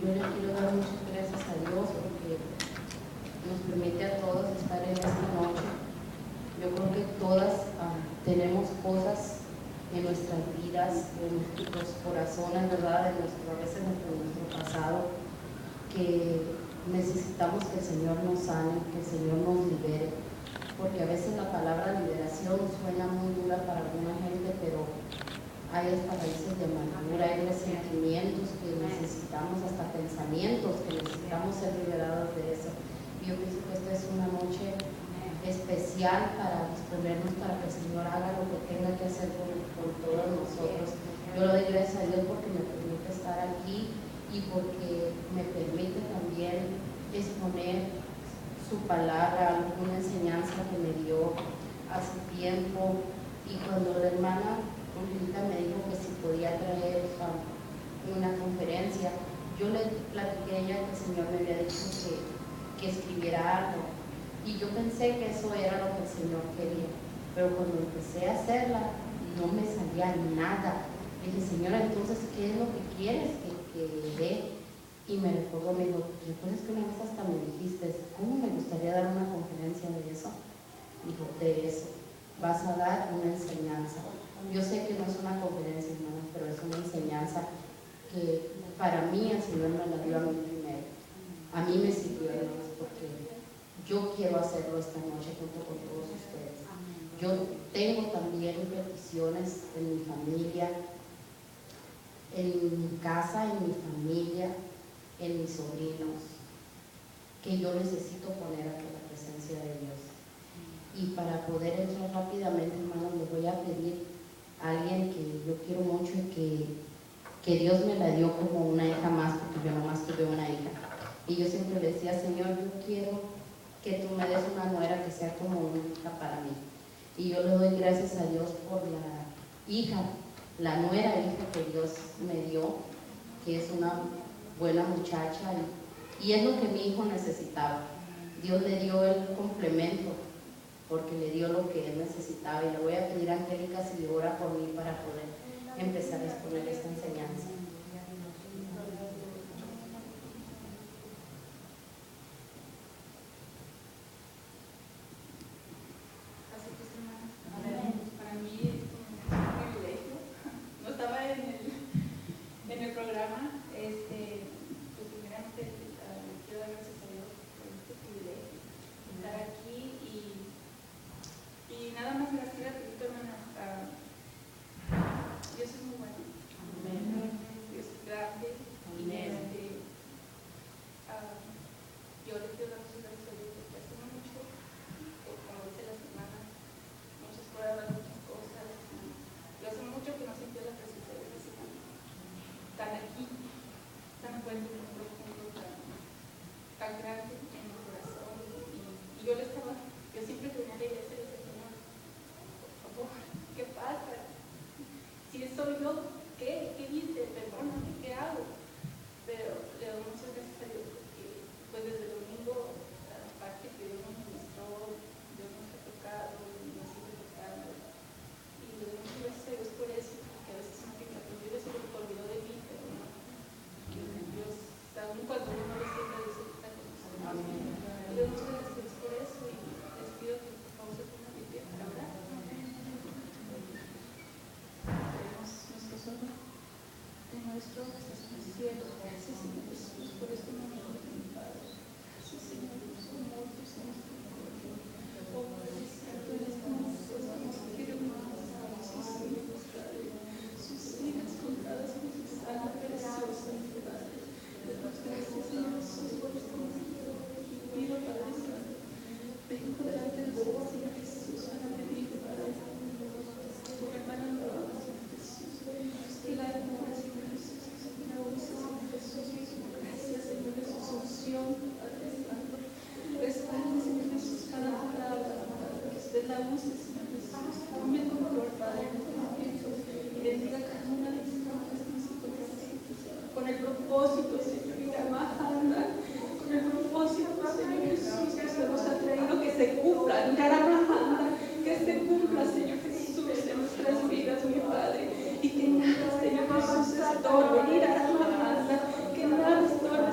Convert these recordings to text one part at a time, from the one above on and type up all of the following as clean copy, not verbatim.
yo le quiero dar muchas gracias a Dios porque nos permite a todos estar en esta noche. Yo creo que todas tenemos cosas en nuestras vidas, en nuestros corazones, ¿verdad? A veces en nuestro pasado, que necesitamos que el Señor nos sane, que el Señor nos libere, porque a veces la palabra liberación suena muy dura para alguna gente, pero hay hasta raíces de amargura, hay resentimientos que necesitamos, hasta pensamientos que necesitamos ser liberados de eso. Y yo pienso que esta es una noche especial para disponernos para que el Señor haga lo que tenga que hacer con todos nosotros. Yo le doy gracias a Dios porque me permite estar aquí y porque me permite también exponer su palabra, alguna enseñanza que me dio hace tiempo. Y cuando la hermana Angelita me dijo que si podía traer una conferencia, yo le platiqué a ella que el Señor me había dicho que escribiera algo. Y yo pensé que eso era lo que el Señor quería, pero cuando empecé a hacerla, no me salía nada. Le dije, Señora, entonces, ¿qué es lo que quieres que dé? Y me recuerdo, me dijo, ¿recuerdas que una vez hasta me dijiste, cómo me gustaría dar una conferencia de eso? Dijo, de eso, vas a dar una enseñanza. Yo sé que no es una conferencia, hermanos, pero es una enseñanza que para mí el Señor me la dio a mí primero. A mí me sirvió, hermanos, porque yo quiero hacerlo esta noche junto con todos ustedes. Yo tengo también peticiones en mi familia, en mi casa, en mi familia, en mis sobrinos, que yo necesito poner aquí la presencia de Dios. Y para poder entrar rápidamente, hermanos, les voy a pedir a alguien que yo quiero mucho y que Dios me la dio como una hija más, porque yo nomás tuve una hija. Y yo siempre le decía, Señor, yo quiero que tú me des una nuera que sea como una hija para mí. Y yo le doy gracias a Dios por la hija, la nuera hija que Dios me dio, que es una buena muchacha y es lo que mi hijo necesitaba. Dios le dio el complemento porque le dio lo que él necesitaba. Y le voy a pedir a Angélica si ora por mí para poder empezar a exponer esta enseñanza. Que nada estorbe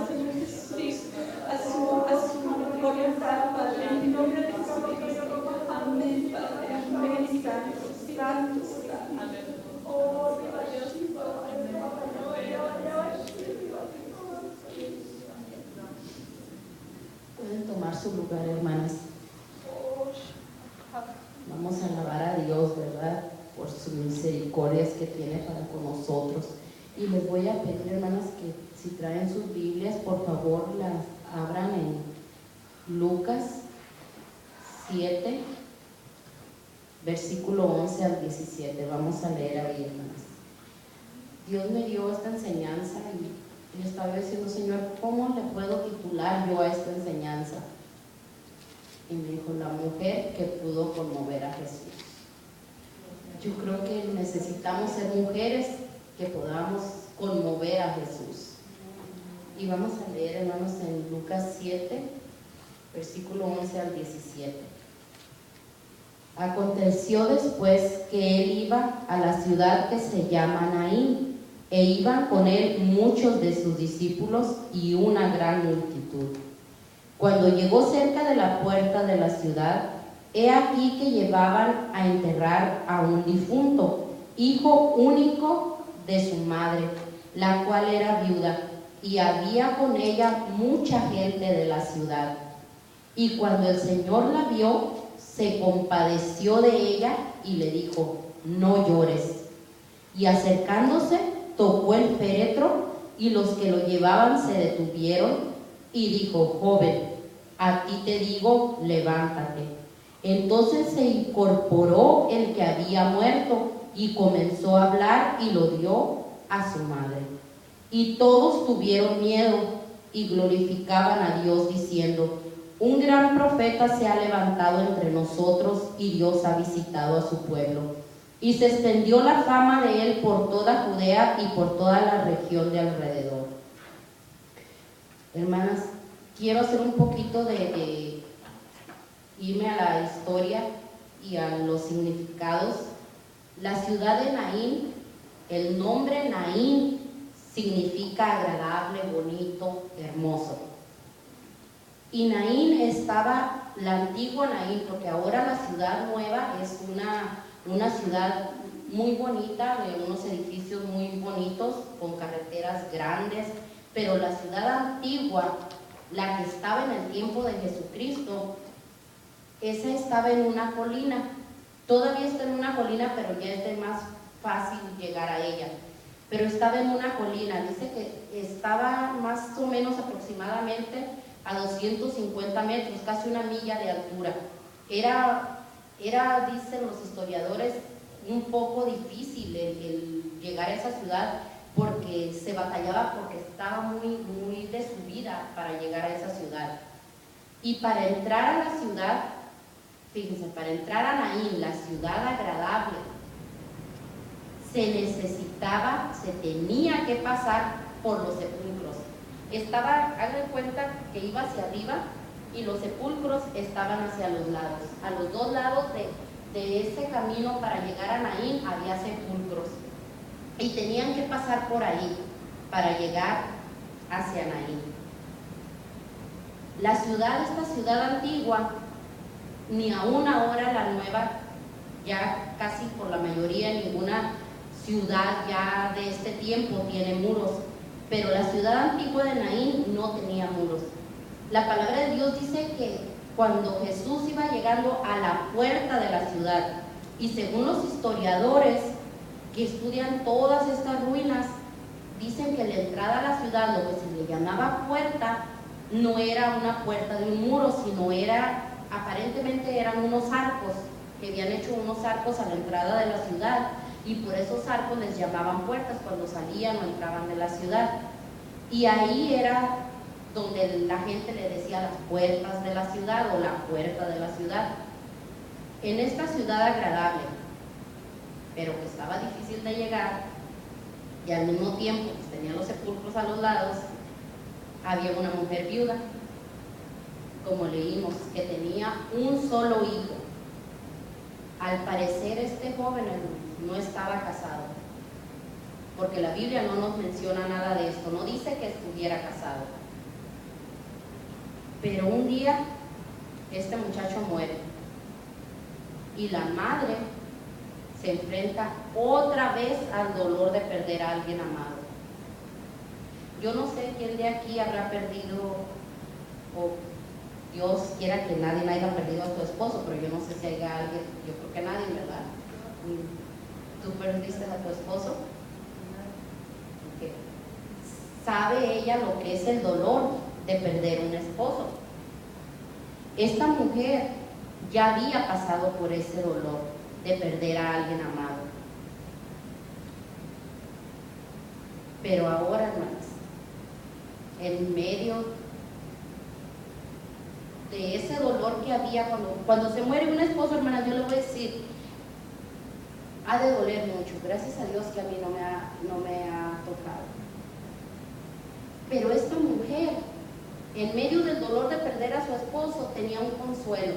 lugar, hermanas. Vamos a alabar a Dios, ¿verdad? Por sus misericordias que tiene para con nosotros. Y les voy a pedir, hermanas, que si traen sus Biblias, por favor, las abran en Lucas 7, versículo 11 al 17. Vamos a leer ahí, hermanas. Dios me dio esta enseñanza y yo estaba diciendo, Señor, ¿cómo le puedo titular yo a esta enseñanza? Y me dijo, la mujer que pudo conmover a Jesús. Yo creo que necesitamos ser mujeres que podamos conmover a Jesús. Y vamos a leer, hermanos, en Lucas 7, versículo 11 al 17. Aconteció después que él iba a la ciudad que se llama Naín, e iban con él muchos de sus discípulos y una gran multitud. Cuando llegó cerca de la puerta de la ciudad, he aquí que llevaban a enterrar a un difunto, hijo único de su madre, la cual era viuda, y había con ella mucha gente de la ciudad. Y cuando el Señor la vio, se compadeció de ella y le dijo, no llores. Y acercándose, tocó el féretro, y los que lo llevaban se detuvieron, y dijo, joven, a ti te digo, levántate. Entonces se incorporó el que había muerto, y comenzó a hablar, y lo dio a su madre. Y todos tuvieron miedo, y glorificaban a Dios, diciendo, un gran profeta se ha levantado entre nosotros, y Dios ha visitado a su pueblo. Y se extendió la fama de él por toda Judea y por toda la región de alrededor. Hermanas, quiero hacer un poquito de irme a la historia y a los significados. La ciudad de Naín, el nombre Naín significa agradable, bonito, hermoso. Y Naín estaba, la antigua Naín, porque ahora la ciudad nueva es una ciudad muy bonita, de unos edificios muy bonitos, con carreteras grandes, pero la ciudad antigua, la que estaba en el tiempo de Jesucristo, esa estaba en una colina. Todavía está en una colina, pero ya es de más fácil llegar a ella. Pero estaba en una colina, dice que estaba más o menos aproximadamente a 250 metros, casi una milla de altura. Era, dicen los historiadores, un poco difícil el llegar a esa ciudad, porque se batallaba, porque estaba muy de subida para llegar a esa ciudad. Y para entrar a la ciudad, fíjense, para entrar a Naín, la ciudad agradable, se tenía que pasar por los sepulcros. Hagan cuenta que iba hacia arriba y los sepulcros estaban hacia los lados. A los dos lados de ese camino para llegar a Naín había sepulcros. Y tenían que pasar por ahí para llegar hacia Naín. Esta ciudad antigua, ni aún ahora la nueva, ya casi por la mayoría, ninguna ciudad ya de este tiempo tiene muros, pero la ciudad antigua de Naín no tenía muros. La palabra de Dios dice que cuando Jesús iba llegando a la puerta de la ciudad, y según los historiadores que estudian todas estas ruinas, dicen que la entrada a la ciudad, lo que se le llamaba puerta, no era una puerta de un muro, sino aparentemente eran unos arcos, que habían hecho unos arcos a la entrada de la ciudad, y por esos arcos les llamaban puertas cuando salían o entraban de la ciudad. Y ahí era donde la gente le decía las puertas de la ciudad o la puerta de la ciudad. En esta ciudad agradable, pero que estaba difícil de llegar, y al mismo tiempo pues, tenía los sepulcros a los lados, había una mujer viuda, como leímos, que tenía un solo hijo. Al parecer este joven no estaba casado, porque la Biblia no nos menciona nada de esto, no dice que estuviera casado. Pero un día este muchacho muere y la madre se enfrenta otra vez al dolor de perder a alguien amado. Yo no sé quién de aquí habrá perdido o Dios quiera que nadie haya perdido a su esposo, pero yo no sé si haya alguien, yo creo que nadie, ¿verdad? ¿Tú perdiste a tu esposo? Okay. ¿Sabe ella lo que es el dolor de perder un esposo? Esta mujer ya había pasado por ese dolor de perder a alguien amado. Pero ahora, hermanas, en medio de ese dolor que había cuando se muere un esposo, hermanas, yo le voy a decir, ha de doler mucho. Gracias a Dios que a mí no me ha tocado. Pero esta mujer, en medio del dolor de perder a su esposo, tenía un consuelo,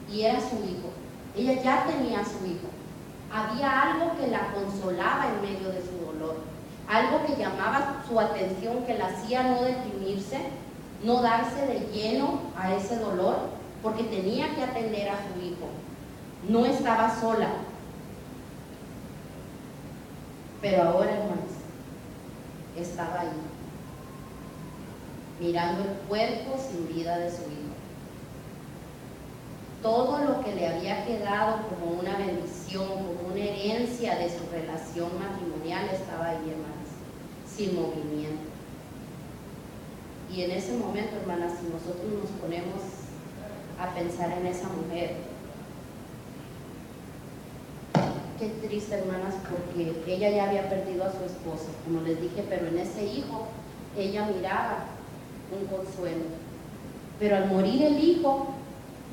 y era su hijo. Ella ya tenía a su hijo. Había algo que la consolaba en medio de su dolor, algo que llamaba su atención, que la hacía no deprimirse, no darse de lleno a ese dolor, porque tenía que atender a su hijo. No estaba sola. Pero ahora, hermanos, estaba ahí, mirando el cuerpo sin vida de su hijo. Todo lo que le había quedado como una bendición, como una herencia de su relación matrimonial estaba ahí, hermanas, sin movimiento. Y en ese momento, hermanas, si nosotros nos ponemos a pensar en esa mujer, qué triste, hermanas, porque ella ya había perdido a su esposo, como les dije, pero en ese hijo ella miraba un consuelo. Pero al morir el hijo,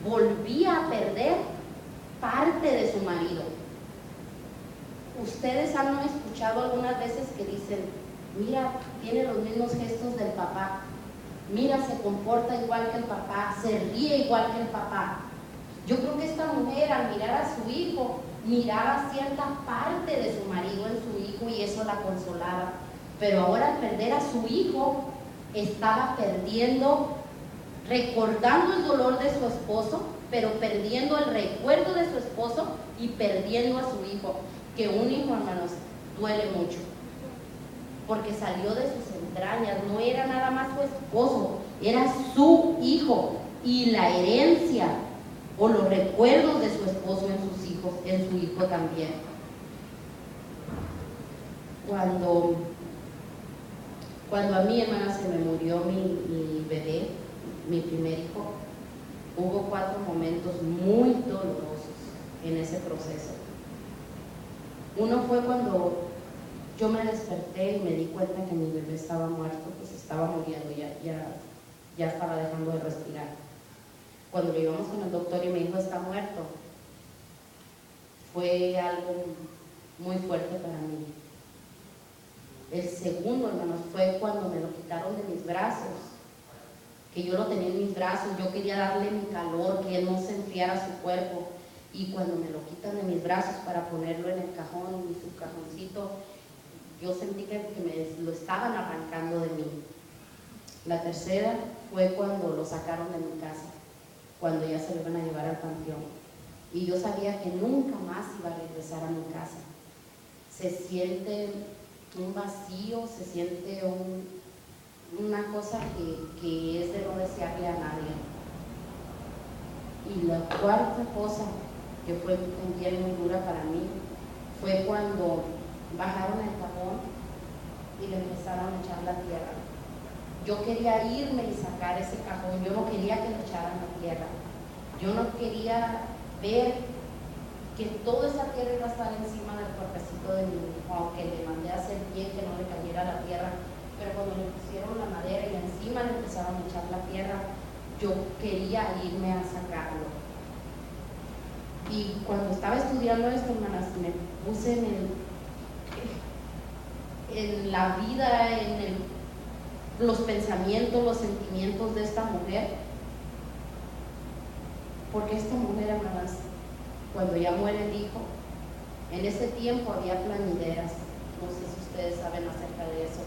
volvía a perder parte de su marido. Ustedes han escuchado algunas veces que dicen, mira, tiene los mismos gestos del papá, mira, se comporta igual que el papá, se ríe igual que el papá. Yo creo que esta mujer, al mirar a su hijo, miraba cierta parte de su marido en su hijo, y eso la consolaba. Pero ahora, al perder a su hijo, estaba perdiendo, recordando el dolor de su esposo, pero perdiendo el recuerdo de su esposo y perdiendo a su hijo. Que un hijo, hermanos, duele mucho, porque salió de sus entrañas, no era nada más su esposo, era su hijo, y la herencia o los recuerdos de su esposo en su hijo también. Cuando a mí, hermana, se me murió mi bebé, mi primer hijo, hubo 4 momentos muy dolorosos en ese proceso. Uno fue cuando yo me desperté y me di cuenta que mi bebé estaba muerto, que se estaba muriendo, ya estaba dejando de respirar. Cuando lo llevamos con el doctor y me dijo, está muerto, fue algo muy fuerte para mí. El segundo, hermanos, fue cuando me lo quitaron de mis brazos, que yo lo tenía en mis brazos, yo quería darle mi calor, que él no se enfriara su cuerpo, y cuando me lo quitan de mis brazos para ponerlo en el cajón, en su cajoncito, yo sentí que me lo estaban arrancando de mí. La tercera fue cuando lo sacaron de mi casa, cuando ya se lo iban a llevar al panteón, y yo sabía que nunca más iba a regresar a mi casa. Se siente un vacío, se siente una cosa que es de no desearle a nadie. Y la cuarta cosa, que fue también muy dura para mí, fue cuando bajaron el cajón y le empezaron a echar la tierra. Yo quería irme y sacar ese cajón, yo no quería que le echaran la tierra, yo no quería ver que toda esa tierra iba a estar encima del cuerpecito de mi hijo, aunque le mandé a hacer bien que no le cayera la tierra, pero cuando le pusieron la madera y encima le empezaron a echar la tierra, yo quería irme a sacarlo. Y cuando estaba estudiando esto, hermanas, me puse en la vida, los pensamientos, los sentimientos de esta mujer, porque esta mujer, hermanas, cuando ya muere el hijo, en ese tiempo había plañideras, no sé si ustedes saben acerca de eso.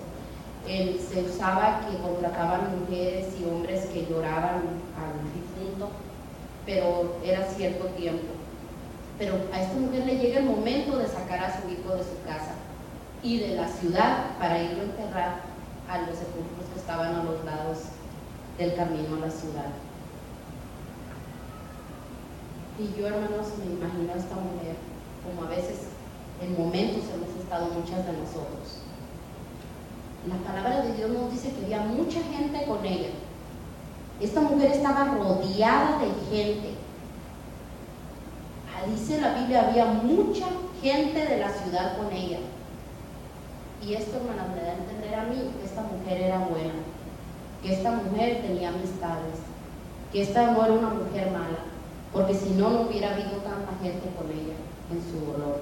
Se usaba que contrataban mujeres y hombres que lloraban al difunto, pero era cierto tiempo. Pero a esta mujer le llega el momento de sacar a su hijo de su casa y de la ciudad para irlo a enterrar a los sepulcros que estaban a los lados del camino a la ciudad. Y yo, hermanos, me imagino a esta mujer, como a veces en momentos hemos estado muchas de nosotros. La palabra de Dios nos dice que había mucha gente con ella. Esta mujer estaba rodeada de gente. Dice la Biblia, había mucha gente de la ciudad con ella. Y esto, hermanas, me da a entender a mí que esta mujer era buena, que esta mujer tenía amistades, que esta no era una mujer mala, porque si no, no hubiera habido tanta gente con ella en su dolor.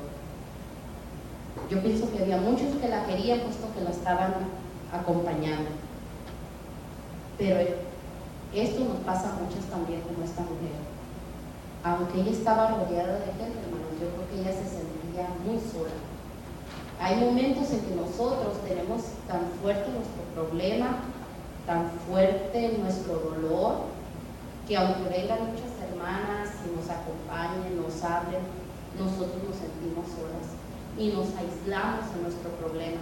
Yo pienso que había muchos que la querían, puesto que la estaban acompañando. Pero esto nos pasa a muchas también, como esta mujer. Aunque ella estaba rodeada de gente, hermanos, yo creo que ella se sentía muy sola. Hay momentos en que nosotros tenemos tan fuerte nuestro problema, tan fuerte nuestro dolor, que aunque vengan muchas hermanas y nos acompañen, nos hablen, nosotros nos sentimos solas y nos aislamos en nuestro problema.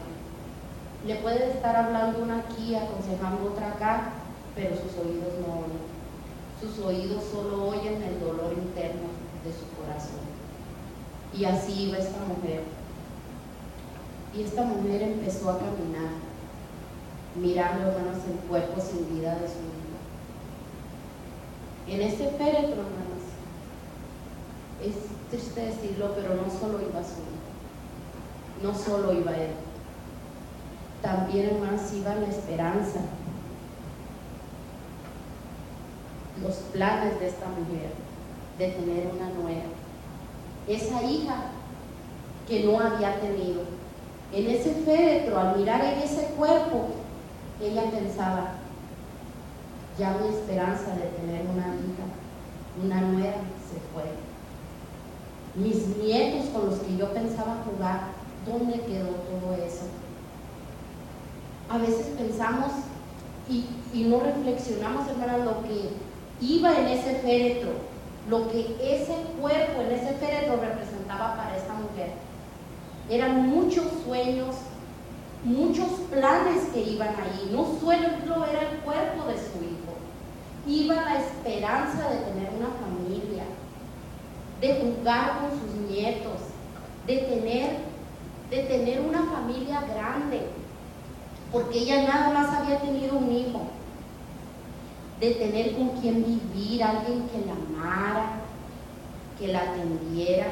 Le puede estar hablando una aquí, aconsejando otra acá, pero sus oídos no oyen. Sus oídos solo oyen el dolor interno de su corazón. Y así iba esta mujer. Y esta mujer empezó a caminar, mirando, hermanos, el cuerpo sin vida de su hijo. En ese féretro, hermanos, es triste decirlo, pero no solo iba su hijo, no solo iba él. También, hermanos, iba la esperanza, los planes de esta mujer de tener una nuera, esa hija que no había tenido. En ese féretro, al mirar en ese cuerpo, ella pensaba, ya mi esperanza de tener una hija, una nuera, se fue. Mis nietos con los que yo pensaba jugar, ¿dónde quedó todo eso? A veces pensamos y no reflexionamos, hermanas, lo que iba en ese féretro, lo que ese cuerpo en ese féretro representaba para esta mujer. Eran muchos sueños, muchos planes que iban ahí. No solo era el cuerpo de su hijo, iba la esperanza de tener una familia, de jugar con sus nietos, de tener una familia grande, porque ella nada más había tenido un hijo, de tener con quien vivir, alguien que la amara, que la atendiera,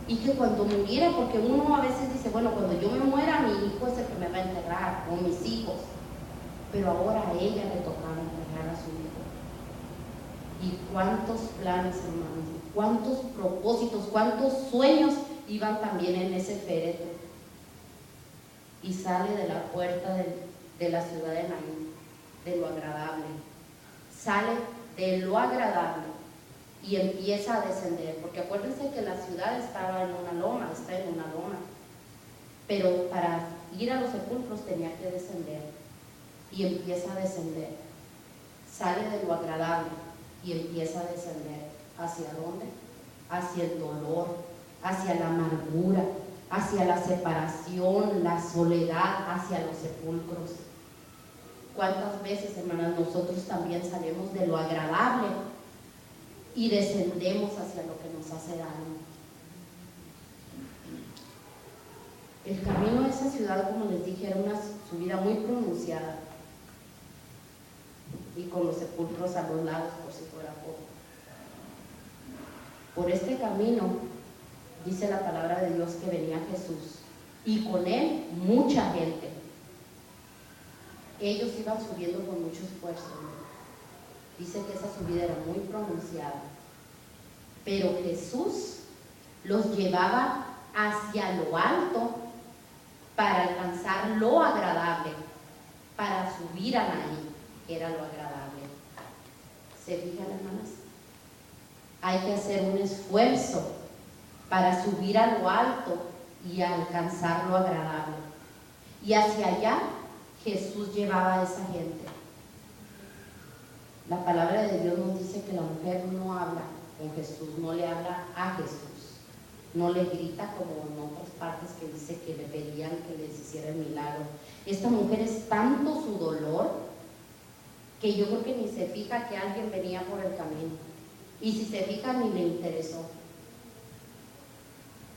y que cuando muriera, porque uno a veces dice, bueno, cuando yo me muera, mi hijo es el que me va a enterrar, o mis hijos, pero ahora a ella le tocaba enterrar a su hijo. Y cuántos planes, hermanos, cuántos propósitos, cuántos sueños iban también en ese féretro. Y sale de la puerta de la ciudad de Naín, de lo agradable, sale de lo agradable y empieza a descender, porque acuérdense que la ciudad estaba en una loma, está en una loma, pero para ir a los sepulcros tenía que descender, y empieza a descender, sale de lo agradable y empieza a descender. ¿Hacia dónde? Hacia el dolor, hacia la amargura, hacia la separación, la soledad, hacia los sepulcros. ¿Cuántas veces, hermanas, nosotros también salimos de lo agradable y descendemos hacia lo que nos hace daño? El camino de esa ciudad, como les dije, era una subida muy pronunciada y con los sepulcros a los lados, por si fuera poco. Por este camino, dice la palabra de Dios, que venía Jesús y con él mucha gente. Ellos iban subiendo con mucho esfuerzo, ¿no? Dice que esa subida era muy pronunciada, pero Jesús los llevaba hacia lo alto para alcanzar lo agradable, para subir a Naín, que era lo agradable. ¿Se fijan, hermanas? Hay que hacer un esfuerzo para subir a lo alto y alcanzar lo agradable. Y hacia allá Jesús llevaba a esa gente. La palabra de Dios nos dice que la mujer no habla con Jesús, no le habla a Jesús, no le grita como en otras partes que dice que le pedían que les hiciera el milagro. Esta mujer es tanto su dolor que yo creo que ni se fija que alguien venía por el camino. Y si se fijan, ni le interesó.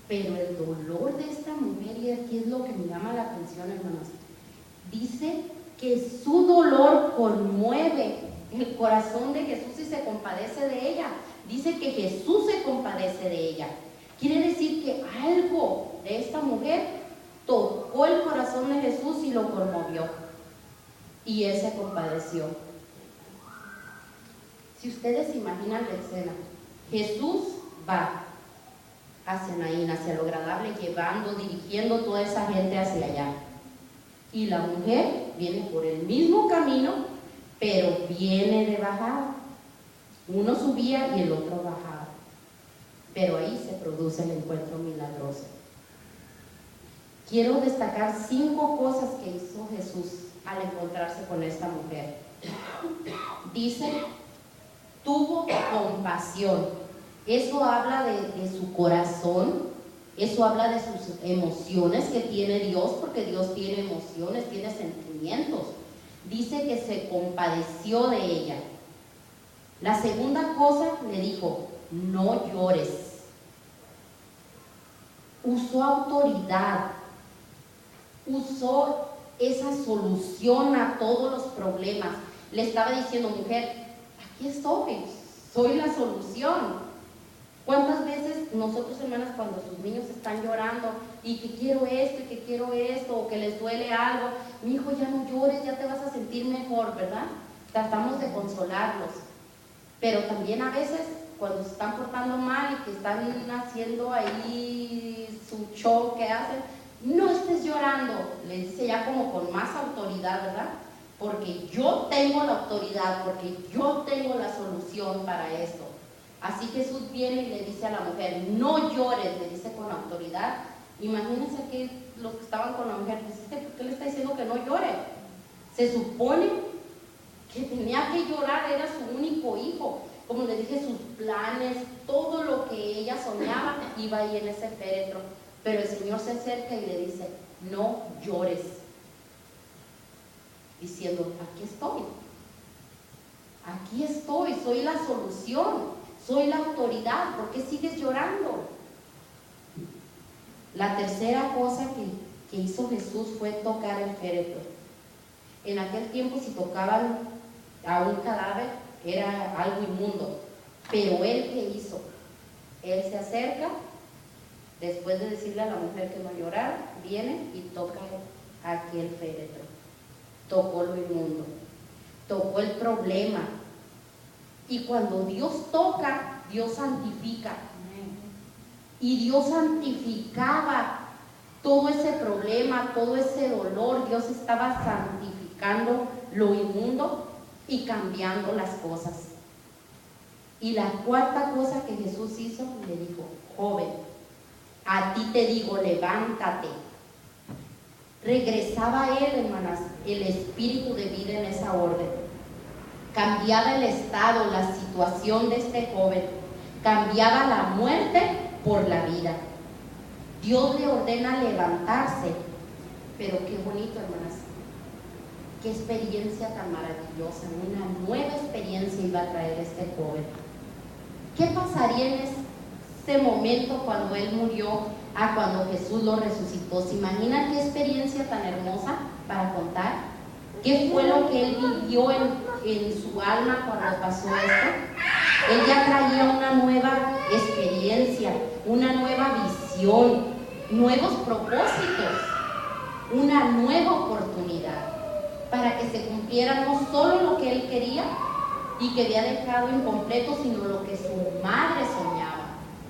Pero el dolor de esta mujer, y aquí es lo que me llama la atención, hermanos, dice que su dolor conmueve el corazón de Jesús y se compadece de ella. Dice que Jesús se compadece de ella. Quiere decir que algo de esta mujer tocó el corazón de Jesús y lo conmovió. Y él se compadeció. Si ustedes imaginan la escena, Jesús va hacia Naín, hacia lo agradable, llevando, dirigiendo toda esa gente hacia allá. Y la mujer viene por el mismo camino, pero viene de bajada. Uno subía y el otro bajaba. Pero ahí se produce el encuentro milagroso. Quiero destacar 5 cosas que hizo Jesús al encontrarse con esta mujer. Dice, tuvo compasión. Eso habla de su corazón, eso habla de sus emociones que tiene Dios, porque Dios tiene emociones, tiene sentimientos. Dice que se compadeció de ella. La segunda cosa le dijo, no llores. Usó autoridad, usó esa solución a todos los problemas. Le estaba diciendo, mujer, aquí estoy, soy la solución. ¿Cuántas veces nosotros, hermanas, cuando sus niños están llorando y que quiero esto y que quiero esto, o que les duele algo, mi hijo, ya no llores, ya te vas a sentir mejor, ¿verdad? Tratamos de consolarlos. Pero también a veces, cuando se están portando mal y que están haciendo ahí su show que hacen, no estés llorando, les dice ya como con más autoridad, ¿verdad? Porque yo tengo la autoridad, porque yo tengo la solución para esto. Así Jesús viene y le dice a la mujer, no llores, le dice con autoridad. Imagínense que los que estaban con la mujer, ¿por qué le está diciendo que no llore? Se supone que tenía que llorar, era su único hijo. Como les dije, sus planes, todo lo que ella soñaba, iba ahí en ese féretro. Pero el Señor se acerca y le dice, no llores. Diciendo, aquí estoy, soy la solución. Soy la autoridad, ¿por qué sigues llorando? La tercera cosa que hizo Jesús fue tocar el féretro. En aquel tiempo, si tocaban a un cadáver, era algo inmundo. Pero él, ¿qué hizo? Él se acerca, después de decirle a la mujer que no llorara, viene y toca aquí el féretro. Tocó lo inmundo, tocó el problema. Y cuando Dios toca, Dios santifica. Y Dios santificaba todo ese problema, todo ese dolor. Dios estaba santificando lo inmundo y cambiando las cosas. Y la cuarta cosa que Jesús hizo, le dijo, joven, a ti te digo, levántate. Regresaba a él, hermanas, el espíritu de vida en esa orden. Cambiaba el estado, la situación de este joven. Cambiaba la muerte por la vida. Dios le ordena levantarse. Pero qué bonito, hermanas. Qué experiencia tan maravillosa. Una nueva experiencia iba a traer este joven. ¿Qué pasaría en ese momento cuando él murió a cuando Jesús lo resucitó? ¿Se imaginan qué experiencia tan hermosa para contar? ¿Qué fue lo que él vivió en su alma cuando pasó esto? Él ya traía una nueva experiencia, una nueva visión, nuevos propósitos, una nueva oportunidad para que se cumpliera no solo lo que él quería y que había dejado incompleto, sino lo que su madre soñaba,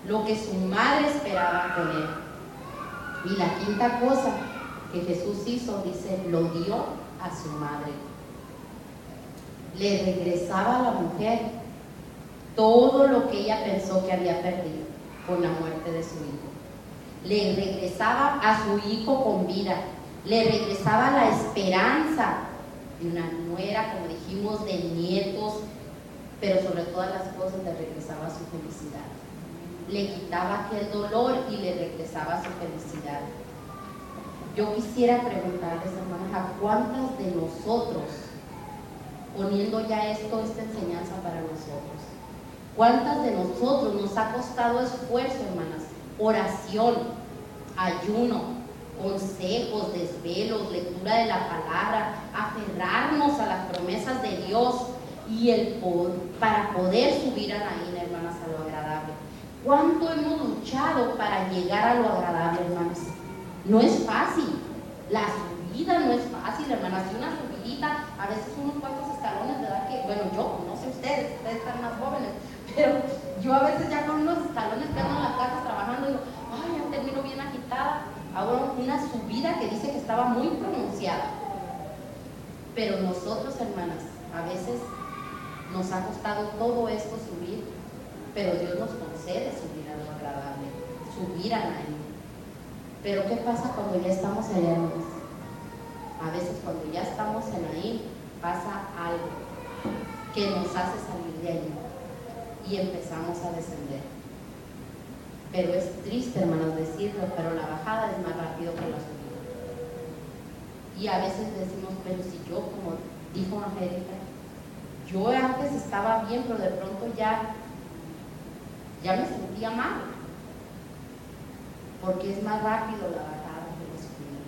lo que su madre esperaba con él. Y la quinta cosa que Jesús hizo, dice, lo dio a su madre. Le regresaba a la mujer todo lo que ella pensó que había perdido con la muerte de su hijo. Le regresaba a su hijo con vida. Le regresaba la esperanza de una nuera, como dijimos, de nietos, pero sobre todas las cosas le regresaba su felicidad. Le quitaba aquel dolor y le regresaba su felicidad. Yo quisiera preguntarles, hermanos, ¿a cuántas de nosotros, poniendo ya esta enseñanza para nosotros, ¿Cuántas de nosotros nos ha costado esfuerzo, hermanas? Oración, ayuno, consejos, desvelos, lectura de la palabra, aferrarnos a las promesas de Dios y para poder subir a Naín, hermanas, a lo agradable. ¿Cuánto hemos luchado para llegar a lo agradable, hermanas? No es fácil. La subida no es fácil, hermanas. Y una subidita, a veces unos cuantos escalones, ¿verdad? Que, bueno, yo, no sé ustedes están más jóvenes, pero yo a veces ya con unos escalones que ando en la casa trabajando, digo, ay, ya termino bien agitada. Ahora una subida que dice que estaba muy pronunciada. Pero nosotros, hermanas, a veces nos ha costado todo esto subir, pero Dios nos concede subir a lo agradable, subir a Naín. Pero ¿qué pasa cuando ya estamos allá, hermanas? A veces cuando ya estamos en Naín, pasa algo que nos hace salir de allí y empezamos a descender. Pero es triste, hermanos, decirlo, pero la bajada es más rápido que la subida. Y a veces decimos, pero si yo, como dijo Angélica, yo antes estaba bien, pero de pronto ya me sentía mal, porque es más rápido la bajada que la subida.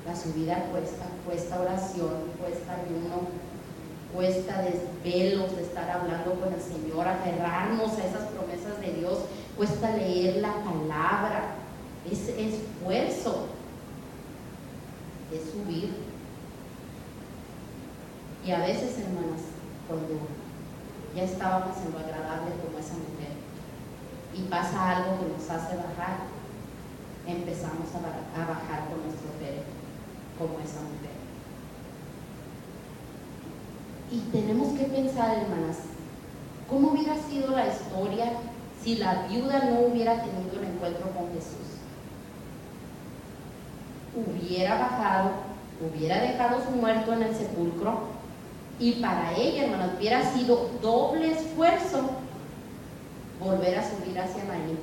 La subida cuesta oración, cuesta ayuno, cuesta desvelos de estar hablando con el Señor, aferrarnos a esas promesas de Dios, cuesta leer la palabra, es esfuerzo, es subir. Y a veces, hermanas, cuando ya estábamos en lo agradable como esa mujer y pasa algo que nos hace bajar, empezamos a bajar con nuestro féretro como esa mujer. Y tenemos que pensar, hermanas, ¿cómo hubiera sido la historia si la viuda no hubiera tenido un encuentro con Jesús? Hubiera bajado, hubiera dejado su muerto en el sepulcro, y para ella, hermanas, hubiera sido doble esfuerzo volver a subir hacia Naín,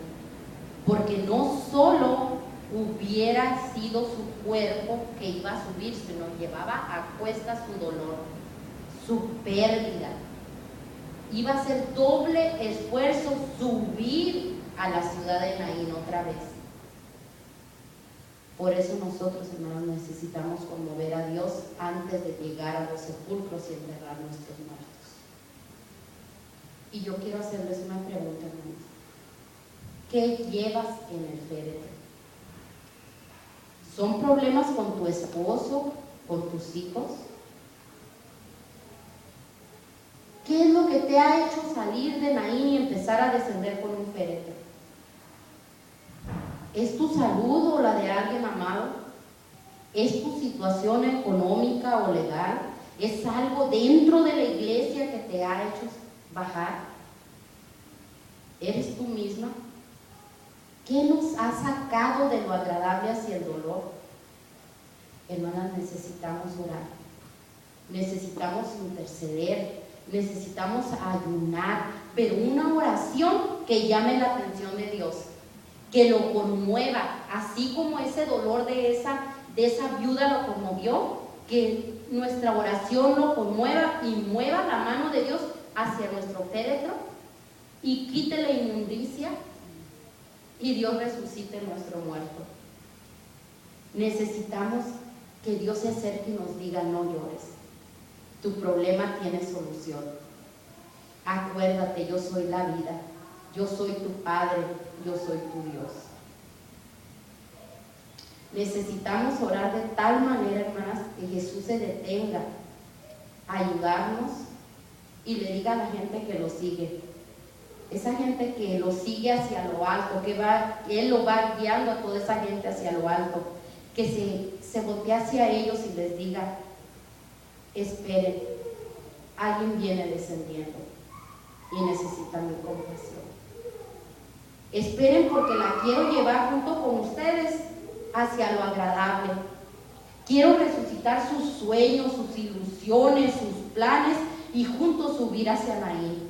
porque no solo hubiera sido su cuerpo que iba a subir, sino llevaba a cuestas su dolor, su pérdida. Iba a ser doble esfuerzo subir a la ciudad de Naín otra vez. Por eso nosotros, hermanos, necesitamos conmover a Dios antes de llegar a los sepulcros y enterrar nuestros muertos. Y yo quiero hacerles una pregunta, hermanos. ¿Qué llevas en el féretro? ¿Son problemas con tu esposo, con tus hijos? ¿Qué es lo que te ha hecho salir de Naín y empezar a descender con un féretro? ¿Es tu salud o la de alguien amado? ¿Es tu situación económica o legal? ¿Es algo dentro de la iglesia que te ha hecho bajar? ¿Eres tú misma? ¿Qué nos ha sacado de lo agradable hacia el dolor? Hermanas, necesitamos orar, necesitamos interceder, necesitamos ayunar, pero una oración que llame la atención de Dios, que lo conmueva, así como ese dolor de esa viuda lo conmovió, que nuestra oración lo conmueva y mueva la mano de Dios hacia nuestro féretro y quite la inmundicia y Dios resucite nuestro muerto. Necesitamos que Dios se acerque y nos diga: no llores, tu problema tiene solución. Acuérdate, yo soy la vida, yo soy tu Padre, yo soy tu Dios. Necesitamos orar de tal manera, hermanas, que Jesús se detenga a ayudarnos y le diga a la gente que lo sigue, esa gente que lo sigue hacia lo alto, que Él lo va guiando a toda esa gente hacia lo alto, que se voltee hacia ellos y les diga: esperen, alguien viene descendiendo y necesita mi compasión. Esperen, porque la quiero llevar junto con ustedes hacia lo agradable. Quiero resucitar sus sueños, sus ilusiones, sus planes y juntos subir hacia Naín.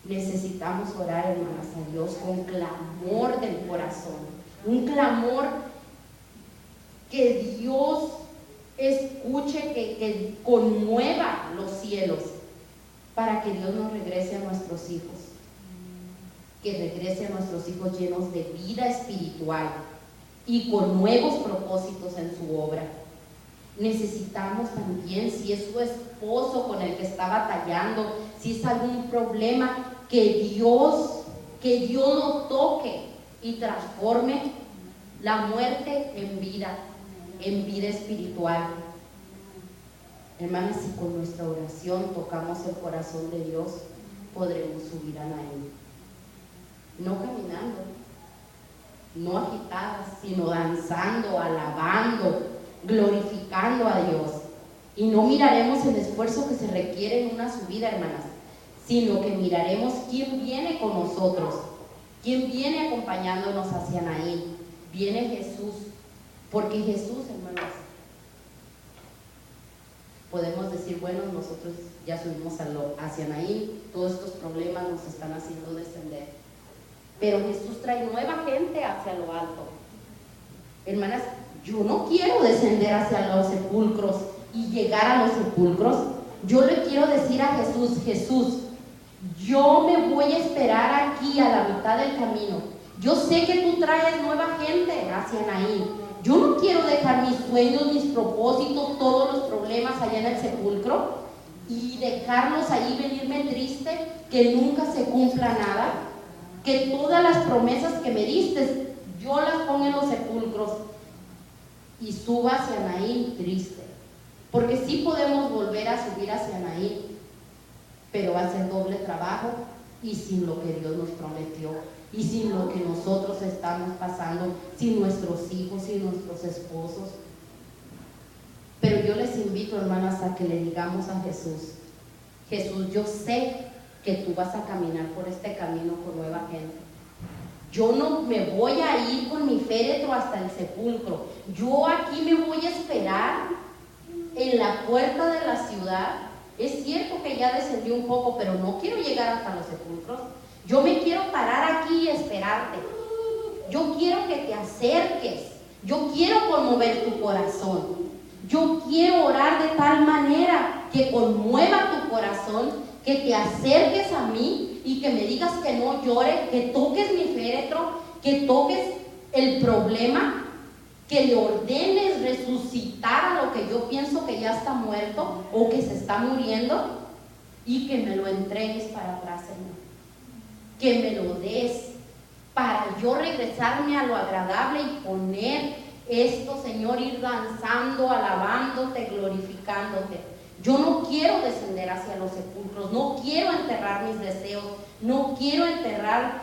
Necesitamos orar, hermanas, a Dios con clamor del corazón, un clamor que Dios escuche, que conmueva los cielos. para que Dios nos regrese a nuestros hijos, que regrese a nuestros hijos llenos de vida espiritual y con nuevos propósitos en su obra. Necesitamos también, si es su esposo con el que está batallando, si es algún problema, que Dios lo toque y transforme la muerte en vida espiritual. Hermanas, si con nuestra oración tocamos el corazón de Dios, podremos subir a Naín. No caminando, no agitadas, sino danzando, alabando, glorificando a Dios. Y no miraremos el esfuerzo que se requiere en una subida, hermanas, sino que miraremos quién viene con nosotros, quién viene acompañándonos hacia Naín. Viene Jesús, porque Jesús, hermanas, podemos decir, bueno, nosotros ya subimos hacia Naín, todos estos problemas nos están haciendo descender, pero Jesús trae nueva gente hacia lo alto. Hermanas, yo no quiero descender hacia los sepulcros y llegar a los sepulcros. Yo le quiero decir a Jesús, Jesús, yo me voy a esperar aquí a la mitad del camino. Yo sé que tú traes nueva gente hacia Naín. Yo no quiero dejar mis sueños, mis propósitos, todos los problemas allá en el sepulcro y dejarlos ahí, venirme triste, que nunca se cumpla nada, que todas las promesas que me diste, yo las pongo en los sepulcros y suba hacia Naín triste. Porque sí podemos volver a subir hacia Naín, pero va a ser doble trabajo y sin lo que Dios nos prometió, y sin lo que nosotros estamos pasando, sin nuestros hijos, sin nuestros esposos. Pero yo les invito, hermanas, a que le digamos a Jesús, Jesús, yo sé que tú vas a caminar por este camino con nueva gente. Yo no me voy a ir con mi féretro hasta el sepulcro. Yo aquí me voy a esperar en la puerta de la ciudad. Es cierto que ya descendí un poco, pero no quiero llegar hasta los sepulcros. Yo me quiero parar aquí y esperarte. Yo quiero que te acerques. Yo quiero conmover tu corazón. Yo quiero orar de tal manera que conmueva tu corazón, que te acerques a mí y que me digas que no llore, que toques mi féretro, que toques el problema, que le ordenes resucitar a lo que yo pienso que ya está muerto o que se está muriendo y que me lo entregues para atrás, Señor. Que me lo des para yo regresarme a lo agradable y poner esto, Señor, ir danzando, alabándote, glorificándote. Yo no quiero descender hacia los sepulcros, no quiero enterrar mis deseos, no quiero enterrar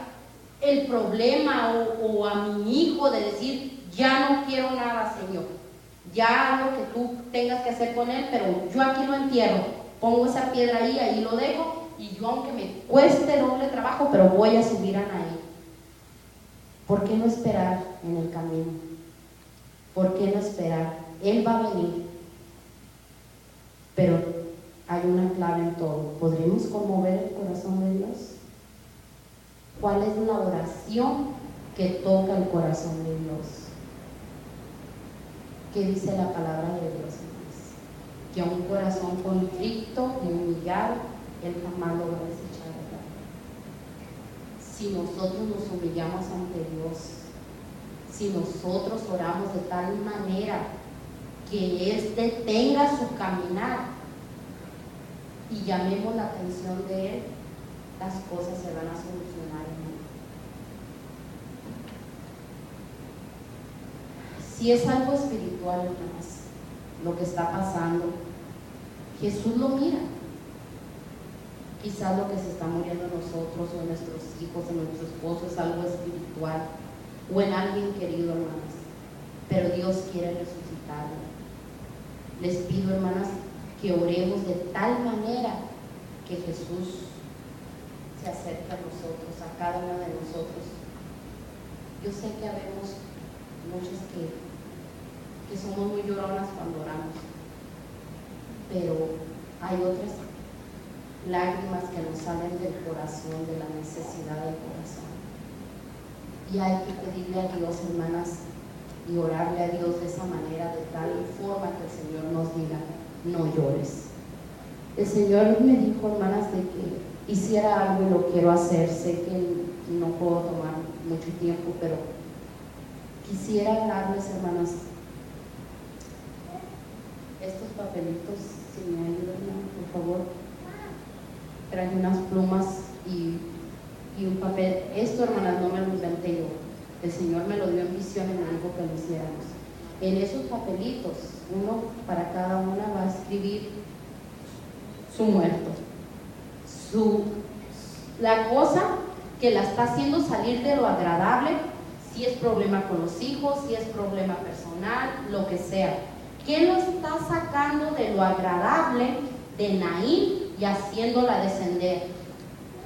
el problema o a mi hijo de decir, ya no quiero nada, Señor. Ya lo que tú tengas que hacer con él, pero yo aquí lo entierro, pongo esa piedra ahí lo dejo. Y yo, aunque me cueste doble trabajo, pero voy a subir a Naín. ¿Por qué no esperar en el camino? ¿Por qué no esperar? Él va a venir. Pero hay una clave en todo. ¿Podremos conmover el corazón de Dios? ¿Cuál es la oración que toca el corazón de Dios? ¿Qué dice la palabra de Dios? Que a un corazón contrito y humillado Él jamás lo va a desechar, ¿verdad? Si nosotros nos humillamos ante Dios, si nosotros oramos de tal manera que Él detenga su caminar y llamemos la atención de Él, las cosas se van a solucionar, hermano. Si es algo espiritual, hermanas, lo que está pasando, Jesús lo mira. Quizás lo que se está muriendo en nosotros o en nuestros hijos, en nuestro esposo, es algo espiritual o en alguien querido, hermanas. Pero Dios quiere resucitarlo. Les pido, hermanas, que oremos de tal manera que Jesús se acerque a nosotros, a cada uno de nosotros. Yo sé que habemos muchas que somos muy lloronas cuando oramos, pero hay otras lágrimas que nos salen del corazón, de la necesidad del corazón. Y hay que pedirle a Dios, hermanas, y orarle a Dios de esa manera, de tal forma que el Señor nos diga, no llores, El Señor me dijo, hermanas, de que hiciera algo y lo quiero hacer. Sé que no puedo tomar mucho tiempo, pero quisiera hablarles, hermanas, estos papelitos, si me ayudan, por favor. Traje unas plumas y un papel. Esto, hermanas, no me lo inventé yo. El Señor me lo dio en visión y me dijo que lo hiciéramos. En esos papelitos, uno para cada una va a escribir su muerto, la cosa que la está haciendo salir de lo agradable, si es problema con los hijos, si es problema personal, lo que sea. ¿Qué lo está sacando de lo agradable de Naín y haciéndola descender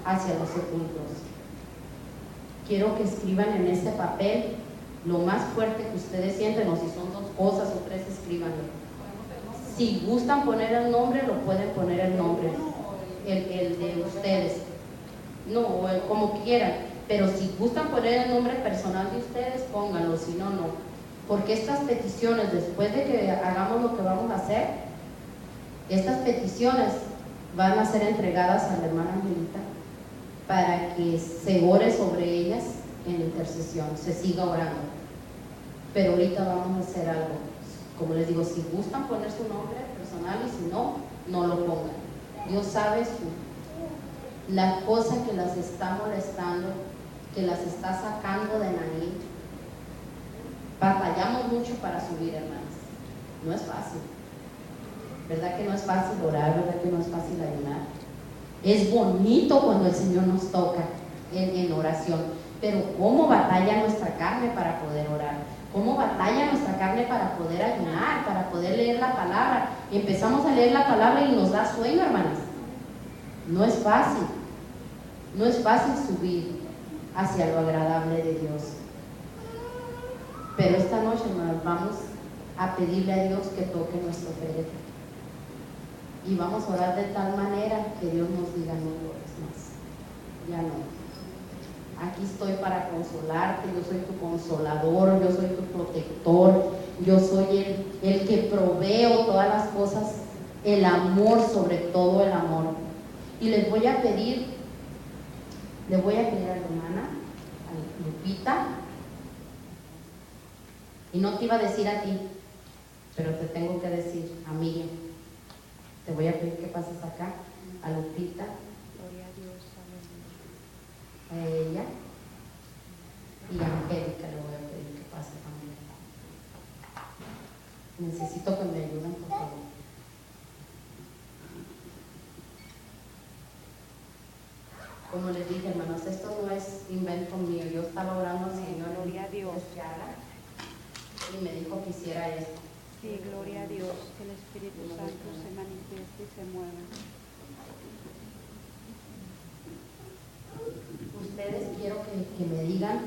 hacia los sepulcros? Quiero que escriban en este papel lo más fuerte que ustedes sienten, o si son 2 cosas o 3, escríbanlo. Si gustan poner el nombre, lo pueden poner el nombre, el de ustedes, no, como quieran, pero si gustan poner el nombre personal de ustedes, pónganlo, si no, no. Porque estas peticiones, después de que hagamos lo que vamos a hacer, estas peticiones van a ser entregadas a la hermana Angelita para que se ore sobre ellas en intercesión, se siga orando. Pero ahorita vamos a hacer algo. Como les digo, si gustan poner su nombre personal y si no, no lo pongan. Dios sabe la cosa que las está molestando, que las está sacando de Naín. Batallamos mucho para subir, hermanas. No es fácil. ¿Verdad que no es fácil orar? ¿Verdad que no es fácil ayunar? Es bonito cuando el Señor nos toca en oración, pero ¿cómo batalla nuestra carne para poder orar? ¿Cómo batalla nuestra carne para poder ayunar, para poder leer la palabra? Empezamos a leer la palabra y nos da sueño, hermanas. No es fácil. No es fácil subir hacia lo agradable de Dios. Pero esta noche, hermanas, vamos a pedirle a Dios que toque nuestro féretro. Y vamos a orar de tal manera que Dios nos diga: no ores más, ya no. Aquí estoy para consolarte, yo soy tu consolador, yo soy tu protector, yo soy el que proveo todas las cosas, el amor, sobre todo el amor. Y les voy a pedir a la hermana, a Lupita, y no te iba a decir a ti, pero te tengo que decir, amiga. Te voy a pedir que pases acá, a Lupita, Gloria a Dios, aleluya. a ella, y a Angélica le voy a pedir que pase también. Necesito que me ayuden, por favor. Como les dije, hermanos, esto no es invento mío. Yo estaba orando al Señor, Gloria a Dios, y me dijo que hiciera esto. sí, gloria a Dios, que el Espíritu Santo se manifieste y se mueva. Ustedes quiero que me digan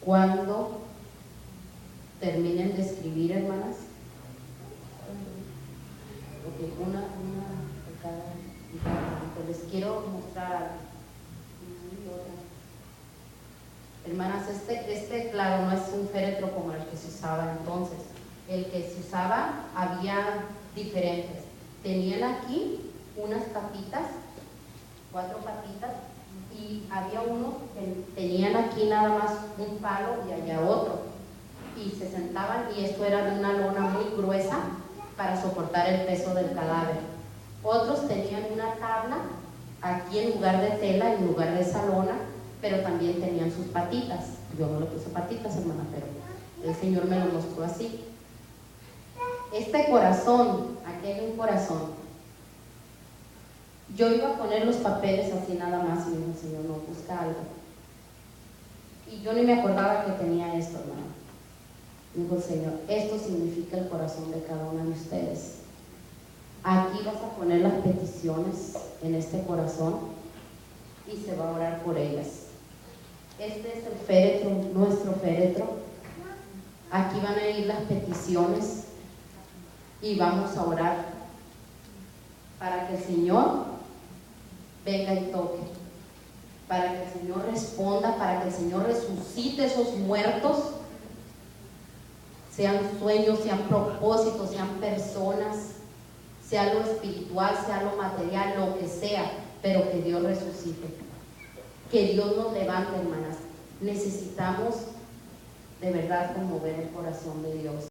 cuando terminen de escribir, hermanas. Okay, una de cada. Les quiero mostrar algo. Hermanas, este claro, no es un féretro como el que se usaba entonces. El que se usaba había diferentes. Tenían aquí unas patitas, 4 patitas, y había uno que tenían aquí nada más un palo y allá otro. Y se sentaban, y esto era de una lona muy gruesa para soportar el peso del cadáver. Otros tenían una tabla aquí en lugar de tela, en lugar de esa lona, pero también tenían sus patitas. Yo no le puse patitas, hermana, pero el Señor me lo mostró así. Este corazón, aquí hay un corazón. Yo iba a poner los papeles así nada más, y me dijo: Señor, no, busca algo. Y yo ni me acordaba que tenía esto, hermano. Me dijo el Señor: esto significa el corazón de cada una de ustedes. Aquí vas a poner las peticiones en este corazón y se va a orar por ellas. Este es el féretro, nuestro féretro. Aquí van a ir las peticiones y vamos a orar para que el Señor venga y toque, para que el Señor responda, para que el Señor resucite esos muertos, sean sueños, sean propósitos, sean personas, sea lo espiritual, sea lo material, lo que sea, pero que Dios resucite, que Dios nos levante, hermanas. Necesitamos de verdad conmover el corazón de Dios.